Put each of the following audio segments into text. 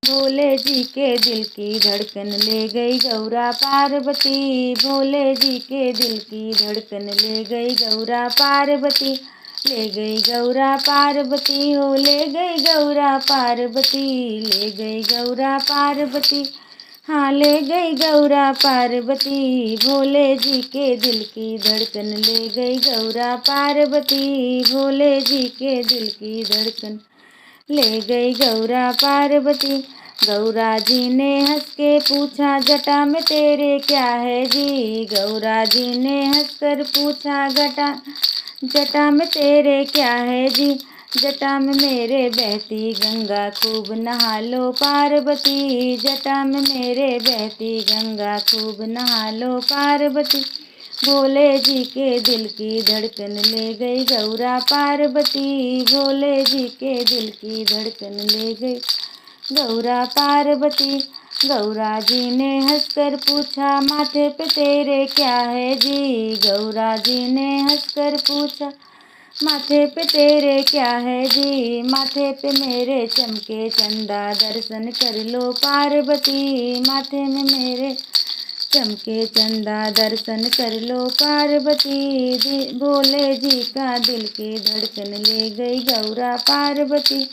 भोले जी के दिल की धड़कन ले गई गौरा पार्वती। भोले जी के दिल की धड़कन ले गई गौरा पार्वती। ले गई गौरा पार्वती हो, ले गई गौरा पार्वती। ले गई गौरा पार्वती, हाँ ले गई गौरा पार्वती। भोले जी के दिल की धड़कन ले गई गौरा पार्वती। भोले जी के दिल की धड़कन ले गई गौरा पार्वती। गौरा जी ने हंस के पूछा, जटा में तेरे क्या है जी। गौरा जी ने हंसकर पूछा, जटा में तेरे क्या है जी। जटा में मेरे बहती गंगा, खूब नहा लो पार्वती। जटा में मेरे बहती गंगा, खूब नहा लो पार्वती। भोले जी के दिल की धड़कन ले गई गौरा पार्वती। भोले जी के दिल की धड़कन ले गई गौरा पार्वती। गौरा जी ने हंसकर पूछा, माथे पे तेरे क्या है जी। गौरा जी ने हंसकर पूछा, माथे पे तेरे क्या है जी। माथे पे मेरे चमके चंदा, दर्शन कर लो पार्वती। माथे में मेरे चमके चंदा, दर्शन कर लो पार्वती। भोले जी का दिल की धड़कन ले गई गौरा पार्वती।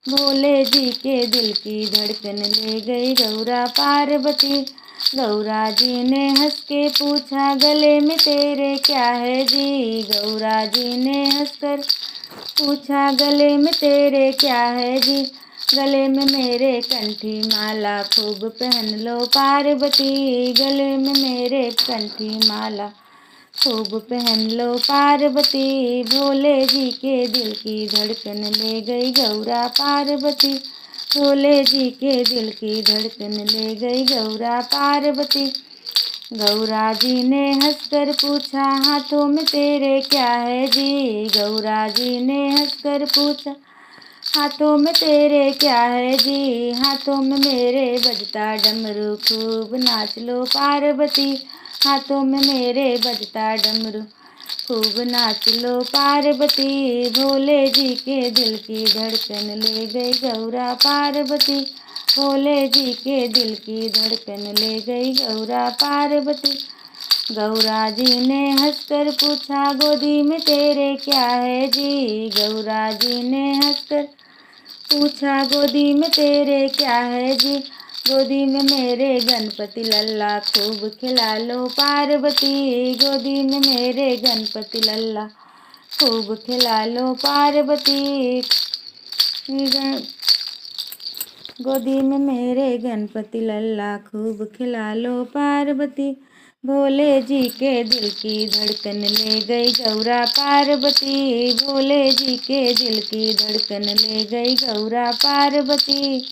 भोले जी के दिल की धड़कन ले गई गौरा पार्वती। गौरा जी ने हंस के पूछा, गले में तेरे क्या है जी। गौरा जी ने हंसकर पूछा, गले में तेरे क्या है जी। गले में मेरे कंठी माला, खूब पहन लो पार्वती। गले में मेरे कंठी माला, खूब पहन लो पार्वती। भोले जी के दिल की धड़कन ले गई गौरा पार्वती। भोले जी के दिल की धड़कन ले गई गौरा पार्वती। गौरा जी ने हंसकर पूछा, हाथों में तेरे क्या है जी। गौरा जी ने हंसकर पूछा, हाथों में तेरे क्या है जी। हाथों में मेरे बजता डमरू, खूब नाच लो पार्वती। हाथों में मेरे बजता डमरू, खूब नाच लो पार्वती। भोले जी के दिल की धड़कन ले गई गौरा पार्वती। भोले जी के दिल की धड़कन ले गई गौरा पार्वती। गौरा जी ने हंसकर पूछा, गोदी में तेरे क्या है जी। गौरा जी ने हंसकर पूछा, गोदी में तेरे क्या है जी। गोदी में मेरे गणपति लल्ला, खूब खिला लो पार्वती। गोदी में मेरे गणपति लल्ला, खूब खिला लो पार्वती। गोदी में मेरे गणपति लल्ला, खूब खिला लो पार्वती। भोले जी के दिल की धड़कन ले गई गौरा पार्वती। भोले जी के दिल की धड़कन ले गई गौरा पार्वती।